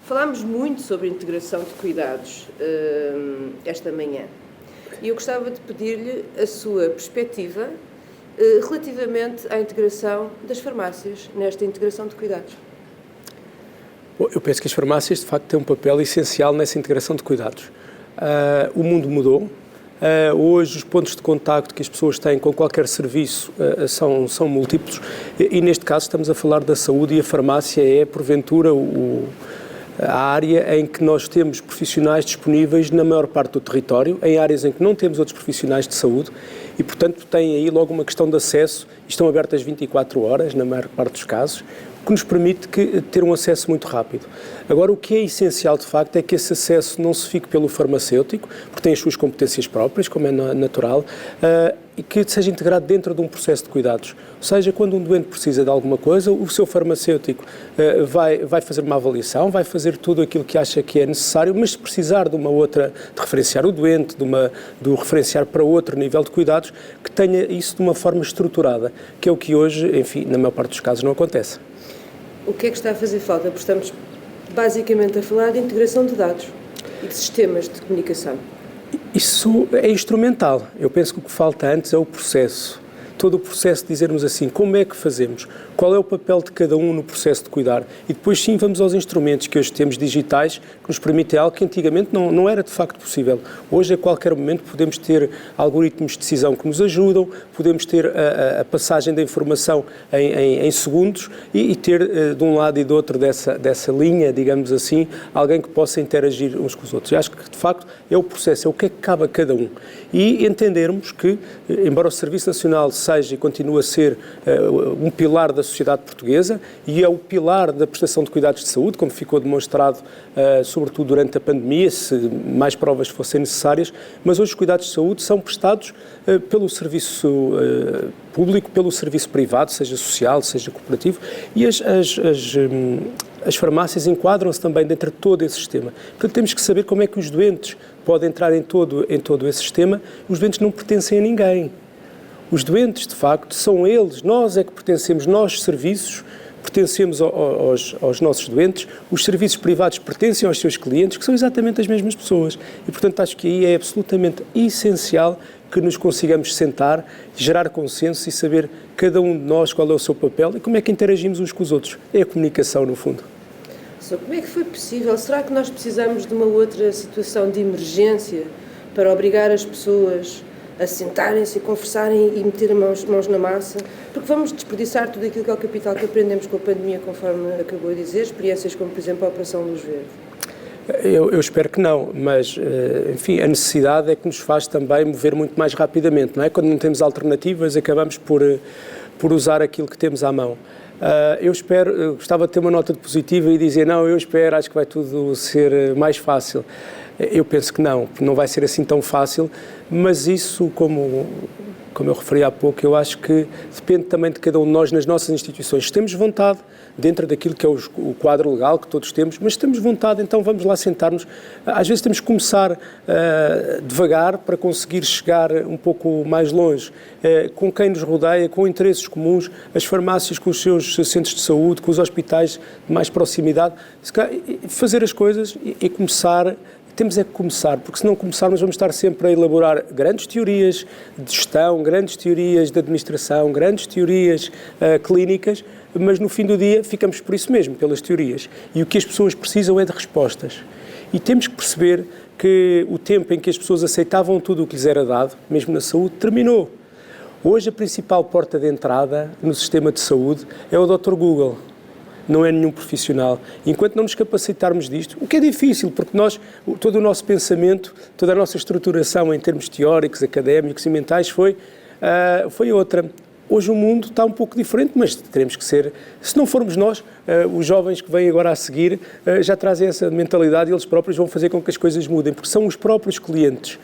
Falámos muito sobre integração de cuidados esta manhã e eu gostava de pedir-lhe a sua perspectiva relativamente à integração das farmácias nesta integração de cuidados. Bom, eu penso que as farmácias, de facto, têm um papel essencial nessa integração de cuidados. O mundo mudou. Hoje os pontos de contacto que as pessoas têm com qualquer serviço são múltiplos e neste caso estamos a falar da saúde e a farmácia é, porventura, a área em que nós temos profissionais disponíveis na maior parte do território, em áreas em que não temos outros profissionais de saúde e, portanto, tem aí logo uma questão de acesso, estão abertas 24 horas, na maior parte dos casos, o que nos permite ter um acesso muito rápido. Agora, o que é essencial, de facto, é que esse acesso não se fique pelo farmacêutico, porque tem as suas competências próprias, como é natural, e que seja integrado dentro de um processo de cuidados. Ou seja, quando um doente precisa de alguma coisa, o seu farmacêutico vai fazer uma avaliação, vai fazer tudo aquilo que acha que é necessário, mas se precisar de uma outra, de referenciar o doente, de o referenciar para outro nível de cuidados, que tenha isso de uma forma estruturada, que é o que hoje, enfim, na maior parte dos casos não acontece. O que é que está a fazer falta? Porque estamos basicamente a falar de integração de dados e de sistemas de comunicação. Isso é instrumental. Eu penso que o que falta antes é o processo. Todo o processo de dizermos assim, como é que fazemos? Qual é o papel de cada um no processo de cuidar? E depois sim vamos aos instrumentos que hoje temos digitais que nos permitem algo que antigamente não era de facto possível. Hoje a qualquer momento podemos ter algoritmos de decisão que nos ajudam, podemos ter a passagem da informação em segundos e ter de um lado e do outro dessa linha, digamos assim, alguém que possa interagir uns com os outros. Eu acho que de facto é o processo, é o que é que cabe a cada um. E entendermos que, embora o Serviço Nacional seja e continue a ser um pilar da sociedade portuguesa e é o pilar da prestação de cuidados de saúde, como ficou demonstrado sobretudo durante a pandemia, se mais provas fossem necessárias, mas hoje os cuidados de saúde são prestados pelo serviço público, pelo serviço privado, seja social, seja corporativo, e as farmácias enquadram-se também dentro de todo esse sistema. Portanto, temos que saber como é que os doentes podem entrar em todo esse sistema. Os doentes não pertencem a ninguém. Os doentes, de facto, são eles, nós é que pertencemos, nós, serviços, pertencemos aos nossos doentes, os serviços privados pertencem aos seus clientes, que são exatamente as mesmas pessoas. E, portanto, acho que aí é absolutamente essencial que nos consigamos sentar, gerar consenso e saber cada um de nós qual é o seu papel e como é que interagimos uns com os outros. É a comunicação, no fundo. Como é que foi possível? Será que nós precisamos de uma outra situação de emergência para obrigar as pessoas a sentarem-se, a conversarem e meter mãos na massa? Porque vamos desperdiçar tudo aquilo que é o capital que aprendemos com a pandemia, conforme acabou de dizer, experiências como, por exemplo, a Operação Luz Verde. Eu espero que não, mas, enfim, a necessidade é que nos faz também mover muito mais rapidamente, não é? Quando não temos alternativas, acabamos por usar aquilo que temos à mão. Eu gostava de ter uma nota positiva e dizer, não, eu espero, acho que vai tudo ser mais fácil. Eu penso que não vai ser assim tão fácil, mas isso, como eu referi há pouco, eu acho que depende também de cada um de nós nas nossas instituições. Se temos vontade, dentro daquilo que é o quadro legal que todos temos, mas se temos vontade, então vamos lá sentar-nos. Às vezes temos que começar devagar para conseguir chegar um pouco mais longe, com quem nos rodeia, com interesses comuns, as farmácias com os seus centros de saúde, com os hospitais de mais proximidade, fazer as coisas e começar. Temos é que começar, porque se não começarmos vamos estar sempre a elaborar grandes teorias de gestão, grandes teorias de administração, grandes teorias clínicas, mas no fim do dia ficamos por isso mesmo, pelas teorias. E o que as pessoas precisam é de respostas. E temos que perceber que o tempo em que as pessoas aceitavam tudo o que lhes era dado, mesmo na saúde, terminou. Hoje a principal porta de entrada no sistema de saúde é o Dr. Google. Não é nenhum profissional. Enquanto não nos capacitarmos disto, o que é difícil, porque todo o nosso pensamento, toda a nossa estruturação em termos teóricos, académicos e mentais foi outra. Hoje o mundo está um pouco diferente, mas teremos que ser, se não formos nós, os jovens que vêm agora a seguir já trazem essa mentalidade e eles próprios vão fazer com que as coisas mudem, porque são os próprios clientes,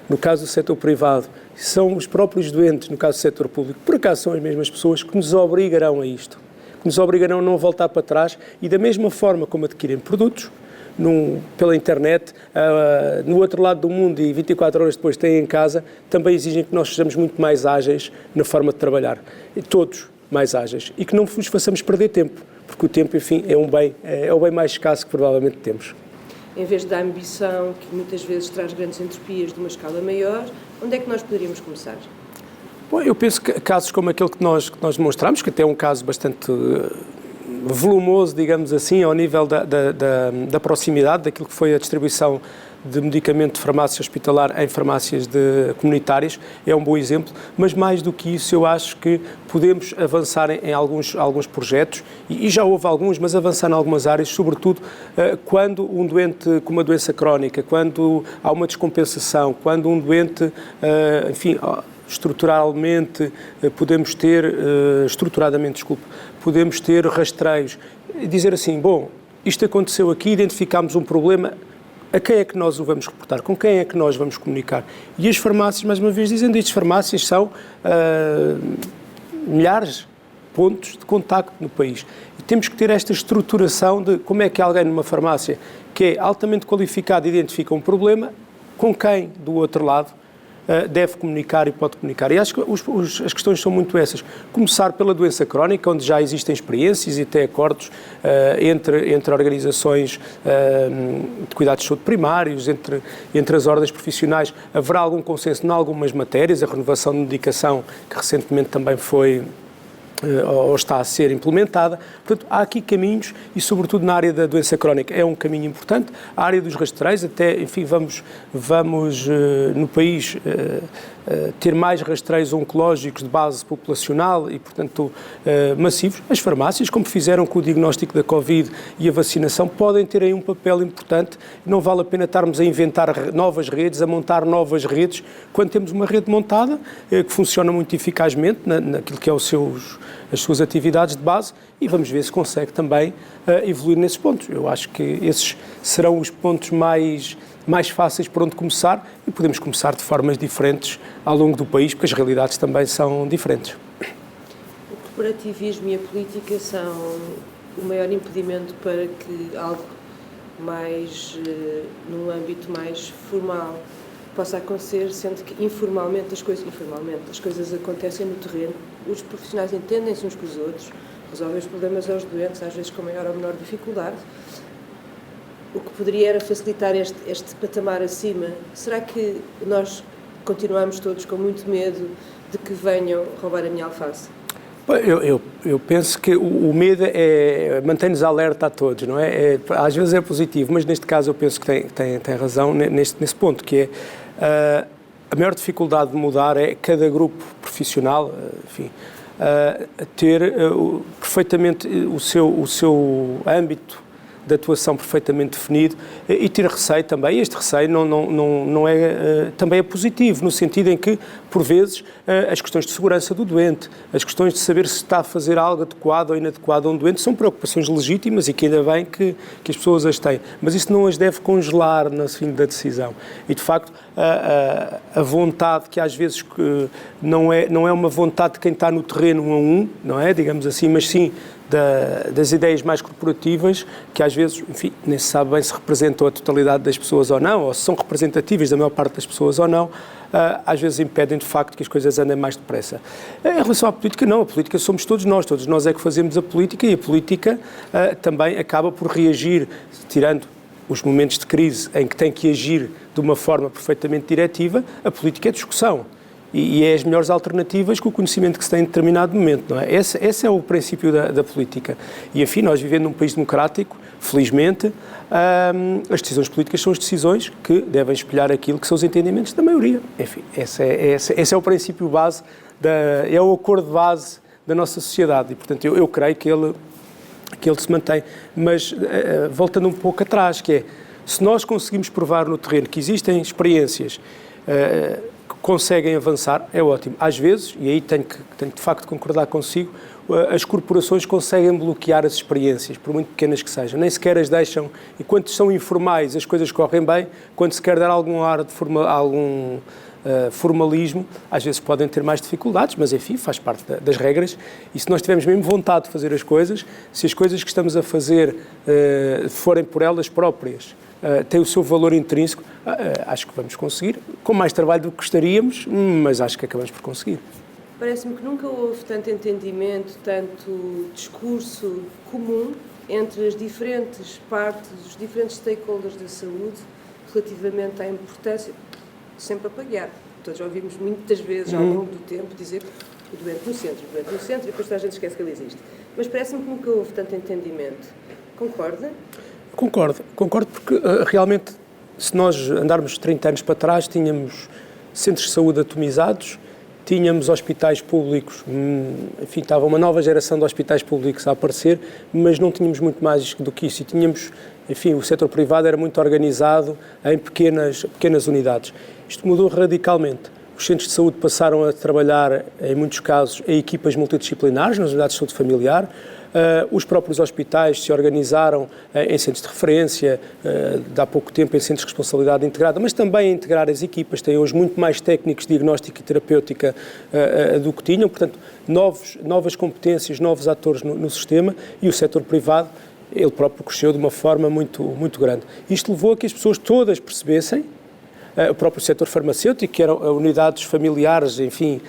no caso do setor privado, são os próprios doentes, no caso do setor público, por acaso são as mesmas pessoas que nos obrigarão a isto. Nos obrigarão a não voltar para trás e da mesma forma como adquirem produtos, pela internet, no outro lado do mundo e 24 horas depois têm em casa, também exigem que nós sejamos muito mais ágeis na forma de trabalhar. E todos mais ágeis. E que não nos façamos perder tempo, porque o tempo, enfim, é o bem mais escasso que provavelmente temos. Em vez da ambição, que muitas vezes traz grandes entropias de uma escala maior, onde é que nós poderíamos começar? Bom, eu penso que casos como aquele que nós demonstramos, que até é um caso bastante volumoso, digamos assim, ao nível da proximidade, daquilo que foi a distribuição de medicamento de farmácia hospitalar em farmácias comunitárias, é um bom exemplo, mas mais do que isso eu acho que podemos avançar em alguns projetos, e já houve alguns, mas avançar em algumas áreas, sobretudo quando um doente com uma doença crónica, quando há uma descompensação, quando um doente, enfim, estruturadamente podemos ter rastreios, dizer assim, bom, isto aconteceu aqui, identificámos um problema, a quem é que nós o vamos reportar? Com quem é que nós vamos comunicar? E as farmácias, mais uma vez dizendo, estas farmácias são milhares de pontos de contacto no país. E temos que ter esta estruturação de como é que alguém numa farmácia que é altamente qualificado identifica um problema, com quem do outro lado deve comunicar e pode comunicar. E acho que as questões são muito essas. Começar pela doença crónica, onde já existem experiências e até acordos entre organizações de cuidados de saúde primários, entre as ordens profissionais. Haverá algum consenso em algumas matérias, a renovação de medicação, que recentemente também foi ou está a ser implementada. Portanto, há aqui caminhos e, sobretudo, na área da doença crónica é um caminho importante. A área dos rastreios, até, enfim, vamos no país ter mais rastreios oncológicos de base populacional e, portanto, massivos. As farmácias, como fizeram com o diagnóstico da Covid e a vacinação, podem ter aí um papel importante. Não vale a pena estarmos a inventar novas redes, a montar novas redes, quando temos uma rede montada que funciona muito eficazmente naquilo que é as suas atividades de base, e vamos ver se consegue também evoluir nesses pontos. Eu acho que esses serão os pontos mais fáceis por onde começar, e podemos começar de formas diferentes ao longo do país, porque as realidades também são diferentes. O corporativismo e a política são o maior impedimento para que algo mais, num âmbito mais formal, possa acontecer, sendo que informalmente as coisas acontecem no terreno, os profissionais entendem-se uns com os outros, resolvem os problemas aos doentes, às vezes com maior ou menor dificuldade. O que poderia era facilitar este patamar acima. Será que nós continuamos todos com muito medo de que venham roubar a minha alface? Eu penso que o medo mantém-nos alerta a todos, não é? Às vezes é positivo, mas neste caso eu penso que tem razão nesse ponto, que é a maior dificuldade de mudar é cada grupo profissional, enfim, ter perfeitamente o seu âmbito de atuação perfeitamente definido e ter receio também. Este receio também é positivo, no sentido em que, por vezes, as questões de segurança do doente, as questões de saber se está a fazer algo adequado ou inadequado a um doente, são preocupações legítimas e que ainda bem que as pessoas as têm. Mas isso não as deve congelar no fim da decisão. E, de facto, a vontade que às vezes não é uma vontade de quem está no terreno um a um, não é, digamos assim, mas sim das ideias mais corporativas, que às vezes, enfim, nem se sabe bem se representam a totalidade das pessoas ou não, ou se são representativas da maior parte das pessoas ou não, às vezes impedem de facto que as coisas andem mais depressa. Em relação à política, não, a política somos todos nós é que fazemos a política, e a política também acaba por reagir, tirando os momentos de crise em que tem que agir de uma forma perfeitamente diretiva, a política é discussão. E é as melhores alternativas com o conhecimento que se tem em determinado momento, não é? Esse é o princípio da política. E, enfim, nós vivendo num país democrático, felizmente, as decisões políticas são as decisões que devem espelhar aquilo que são os entendimentos da maioria. Enfim, esse é o princípio base, é o acordo de base da nossa sociedade. E, portanto, eu creio que ele se mantém. Mas, voltando um pouco atrás, que é, se nós conseguimos provar no terreno que existem experiências conseguem avançar, é ótimo. Às vezes, e aí tenho que de facto concordar consigo, as corporações conseguem bloquear as experiências, por muito pequenas que sejam, nem sequer as deixam, e quando são informais as coisas correm bem, quando se quer dar algum ar de forma, formalismo, às vezes podem ter mais dificuldades, mas enfim, faz parte das regras, e se nós tivermos mesmo vontade de fazer as coisas, se as coisas que estamos a fazer forem por elas próprias, têm o seu valor intrínseco, acho que vamos conseguir, com mais trabalho do que gostaríamos, mas acho que acabamos por conseguir. Parece-me que nunca houve tanto entendimento, tanto discurso comum entre as diferentes partes, os diferentes stakeholders da saúde, relativamente à importância, sempre a pagar. Todos já ouvimos muitas vezes ao longo do tempo dizer o doente no centro, e depois a gente esquece que ele existe. Mas parece-me que nunca houve tanto entendimento. Concorda? Concordo porque realmente, se nós andarmos 30 anos para trás, tínhamos centros de saúde atomizados, tínhamos hospitais públicos, enfim, estava uma nova geração de hospitais públicos a aparecer, mas não tínhamos muito mais do que isso. E tínhamos, enfim, o setor privado era muito organizado em pequenas unidades. Isto mudou radicalmente. Os centros de saúde passaram a trabalhar, em muitos casos, em equipas multidisciplinares, nas unidades de saúde familiar. Os próprios hospitais se organizaram em centros de referência, de há pouco tempo em centros de responsabilidade integrada, mas também a integrar as equipas. Têm hoje muito mais técnicos de diagnóstica e terapêutica do que tinham, portanto, novas competências, novos atores no sistema, e o setor privado, ele próprio cresceu de uma forma muito, muito grande. Isto levou a que as pessoas todas percebessem, o próprio setor farmacêutico, que eram unidades familiares, enfim,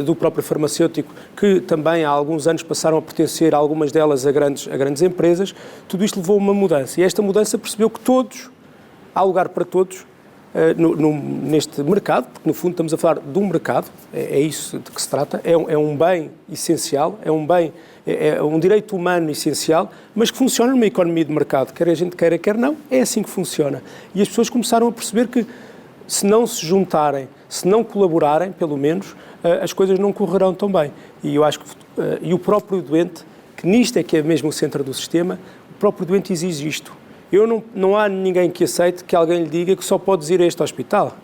do próprio farmacêutico, que também há alguns anos passaram a pertencer, algumas delas, a grandes empresas. Tudo isto levou a uma mudança. E esta mudança percebeu que há lugar para todos neste mercado, porque no fundo estamos a falar de um mercado, é isso de que se trata, é um bem essencial, é um direito humano essencial, mas que funciona numa economia de mercado, quer a gente queira, quer não, é assim que funciona. E as pessoas começaram a perceber que, se não se juntarem, se não colaborarem, pelo menos, as coisas não correrão tão bem. E eu acho que e o próprio doente, que nisto é que é mesmo o centro do sistema, o próprio doente exige isto. Não há ninguém que aceite que alguém lhe diga que só pode ir a este hospital.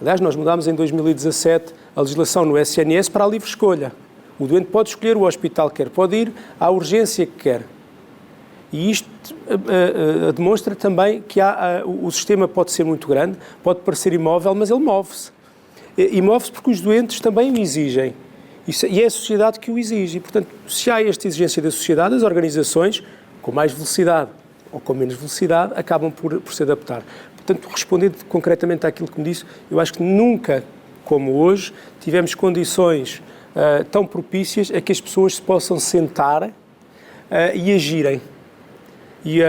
Aliás, nós mudámos em 2017 a legislação no SNS para a livre escolha. O doente pode escolher o hospital que quer, pode ir à urgência que quer. E isto demonstra também que o sistema pode ser muito grande, pode parecer imóvel, mas ele move-se. E move-se porque os doentes também o exigem. E é a sociedade que o exige. E, portanto, se há esta exigência da sociedade, as organizações, com mais velocidade ou com menos velocidade, acabam por se adaptar. Portanto, respondendo concretamente àquilo que me disse, eu acho que nunca, como hoje, tivemos condições tão propícias a que as pessoas se possam sentar e agirem. E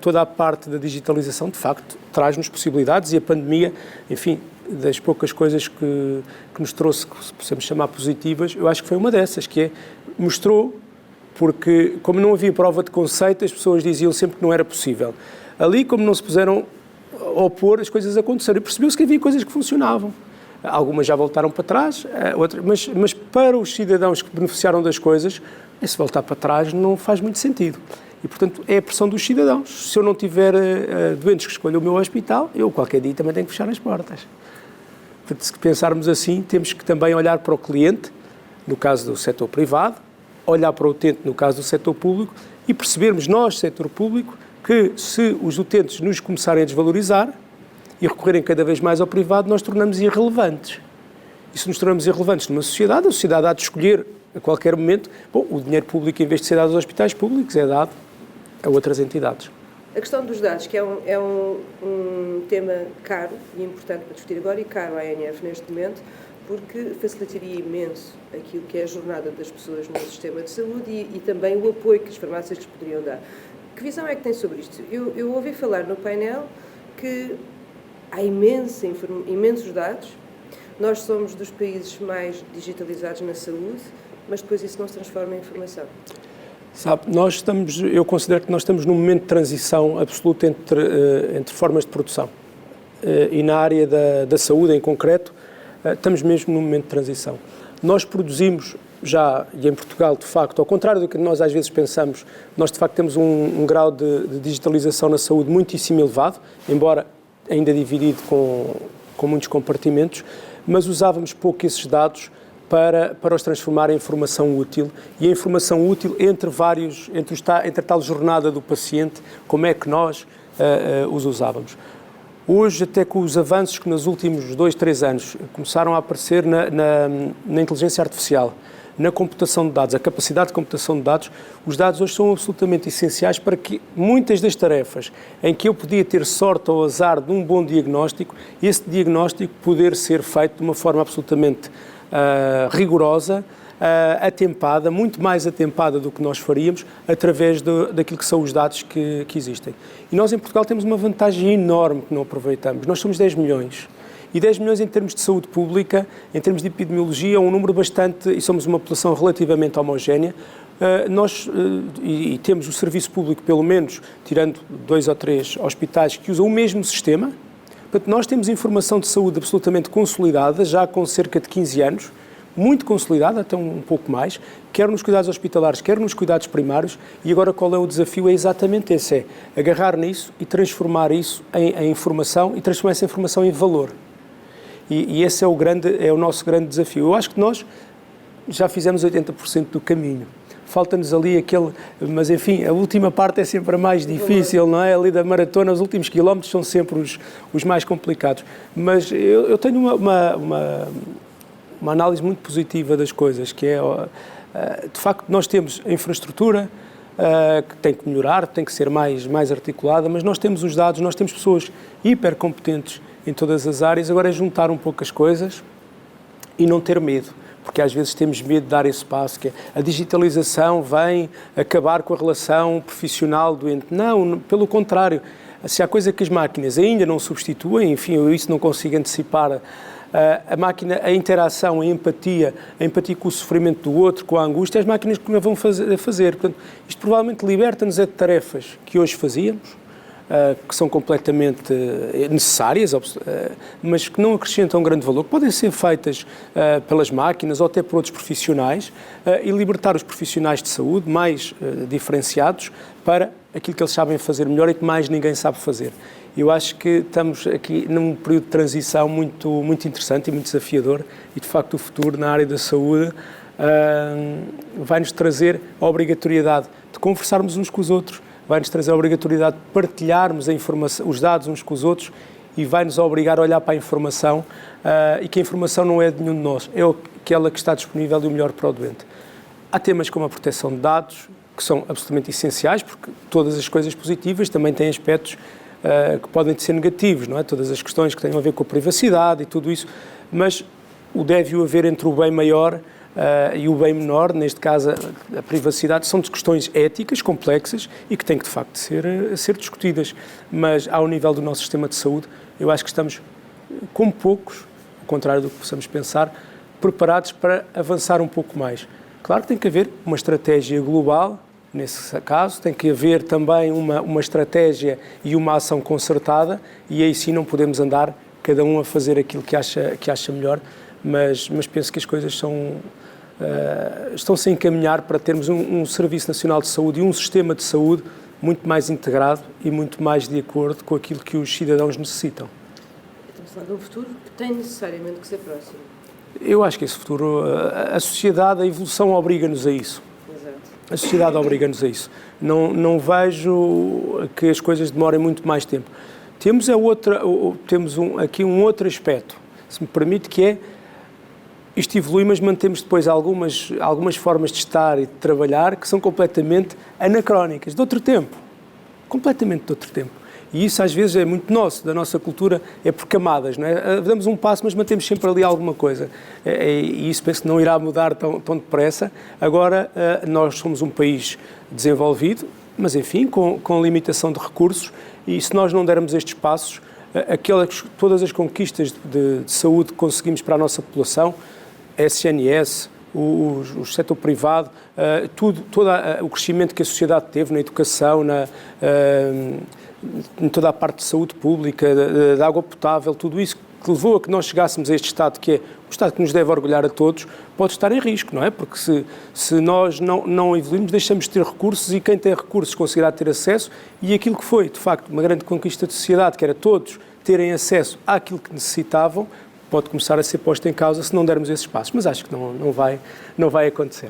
toda a parte da digitalização, de facto, traz-nos possibilidades, e a pandemia, enfim, das poucas coisas que nos trouxe, que possamos chamar positivas, eu acho que foi uma dessas, que mostrou, porque como não havia prova de conceito, as pessoas diziam sempre que não era possível. Ali, como não se puseram a opor, as coisas aconteceram, e percebeu-se que havia coisas que funcionavam. Algumas já voltaram para trás, outras, mas para os cidadãos que beneficiaram das coisas, esse voltar para trás não faz muito sentido. E, portanto, é a pressão dos cidadãos. Se eu não tiver doentes que escolham o meu hospital, eu qualquer dia também tenho que fechar as portas. Portanto, se pensarmos assim, temos que também olhar para o cliente, no caso do setor privado, olhar para o utente, no caso do setor público, e percebermos nós, setor público, que se os utentes nos começarem a desvalorizar e recorrerem cada vez mais ao privado, nós tornamos irrelevantes. E se nos tornamos irrelevantes numa sociedade, a sociedade há de escolher a qualquer momento, o dinheiro público, em vez de ser dado aos hospitais públicos, é dado a outras entidades. A questão dos dados, que é um tema caro e importante para discutir agora, e caro à ANF neste momento, porque facilitaria imenso aquilo que é a jornada das pessoas no sistema de saúde e também o apoio que as farmácias lhes poderiam dar. Que visão é que tem sobre isto? Eu ouvi falar no painel que há imensos dados, nós somos dos países mais digitalizados na saúde, mas depois isso não se transforma em informação. Sabe, eu considero que nós estamos num momento de transição absoluta entre formas de produção. E na área da saúde, em concreto, estamos mesmo num momento de transição. Nós produzimos já, e em Portugal, de facto, ao contrário do que nós às vezes pensamos, nós de facto temos um grau de digitalização na saúde muitíssimo elevado, embora ainda dividido com muitos compartimentos, mas usávamos pouco esses dados para os transformar em informação útil, e a informação útil entre a tal jornada do paciente, como é que nós os usávamos. Hoje, até com os avanços que nos últimos 2, 3 anos começaram a aparecer na inteligência artificial, na computação de dados, a capacidade de computação de dados, os dados hoje são absolutamente essenciais para que muitas das tarefas em que eu podia ter sorte ou azar de um bom diagnóstico, esse diagnóstico poder ser feito de uma forma absolutamente rigorosa, atempada, muito mais atempada do que nós faríamos, através daquilo que são os dados que existem. E nós em Portugal temos uma vantagem enorme que não aproveitamos. Nós somos 10 milhões. E 10 milhões em termos de saúde pública, em termos de epidemiologia, é um número bastante, e somos uma população relativamente homogénea. E temos o serviço público, pelo menos, tirando 2 ou 3 hospitais que usam o mesmo sistema. Portanto, nós temos informação de saúde absolutamente consolidada, já com cerca de 15 anos, muito consolidada, até um pouco mais, quer nos cuidados hospitalares, quer nos cuidados primários, e agora qual é o desafio? É exatamente esse, é agarrar nisso e transformar isso em informação e transformar essa informação em valor. E esse é o nosso grande desafio. Eu acho que nós já fizemos 80% do caminho. Falta-nos ali mas enfim, a última parte é sempre a mais difícil, não é? Ali da maratona, os últimos quilómetros são sempre os mais complicados. Mas eu tenho uma análise muito positiva das coisas, que é, de facto, nós temos a infraestrutura, que tem que melhorar, tem que ser mais articulada, mas nós temos os dados, nós temos pessoas hipercompetentes em todas as áreas. Agora é juntar um pouco as coisas e não ter medo, porque às vezes temos medo de dar esse passo, que é, a digitalização vem acabar com a relação profissional-doente. Não, pelo contrário, se há coisa que as máquinas ainda não substituem, enfim, eu isso não consigo antecipar, a máquina, a interação, a empatia com o sofrimento do outro, com a angústia, as máquinas que vão fazer. Portanto, isto provavelmente liberta-nos de tarefas que hoje fazíamos, que são completamente necessárias, mas que não acrescentam grande valor, que podem ser feitas pelas máquinas ou até por outros profissionais, e libertar os profissionais de saúde mais diferenciados para aquilo que eles sabem fazer melhor e que mais ninguém sabe fazer. Eu acho que estamos aqui num período de transição muito interessante e muito desafiador, e de facto o futuro na área da saúde vai-nos trazer a obrigatoriedade de conversarmos uns com os outros, vai-nos trazer a obrigatoriedade de partilharmos a informação, os dados uns com os outros, e vai-nos obrigar a olhar para a informação, e que a informação não é de nenhum de nós, é aquela que está disponível e o melhor para o doente. Há temas como a proteção de dados, que são absolutamente essenciais, porque todas as coisas positivas também têm aspectos que podem ser negativos, não é? Todas as questões que têm a ver com a privacidade e tudo isso, mas o deve haver entre o bem maior e o bem menor, neste caso a privacidade, são questões éticas complexas e que têm que de facto ser discutidas, mas ao nível do nosso sistema de saúde, eu acho que estamos, como poucos, ao contrário do que possamos pensar, preparados para avançar um pouco mais. Claro que tem que haver uma estratégia global. Nesse caso, tem que haver também uma estratégia e uma ação concertada, e aí sim não podemos andar cada um a fazer aquilo que acha melhor, mas penso que as coisas estão-se a encaminhar para termos um Serviço Nacional de Saúde e um sistema de saúde muito mais integrado e muito mais de acordo com aquilo que os cidadãos necessitam. Estamos a falar de um futuro que tem necessariamente que ser próximo. Eu acho que esse futuro, a sociedade, a evolução obriga-nos a isso. A sociedade obriga-nos a isso. Não vejo que as coisas demorem muito mais tempo. Temos aqui um outro aspecto, se me permite, que é, isto evolui, mas mantemos depois algumas formas de estar e de trabalhar que são completamente anacrónicas, de outro tempo. Completamente de outro tempo. E isso às vezes é muito nosso, da nossa cultura, é por camadas, não é? Damos um passo, mas mantemos sempre ali alguma coisa. E isso penso que não irá mudar tão depressa. Agora, nós somos um país desenvolvido, mas enfim, com limitação de recursos, e se nós não dermos estes passos, todas as conquistas de saúde que conseguimos para a nossa população, a SNS, o setor privado, todo o crescimento que a sociedade teve na educação, em toda a parte de saúde pública, da água potável, tudo isso que levou a que nós chegássemos a este Estado, que é o Estado que nos deve orgulhar a todos, pode estar em risco, não é? Porque se nós não evoluirmos, deixamos de ter recursos, e quem tem recursos conseguirá ter acesso, e aquilo que foi, de facto, uma grande conquista da sociedade, que era todos terem acesso àquilo que necessitavam, pode começar a ser posto em causa se não dermos esses passos. Mas acho que não vai acontecer.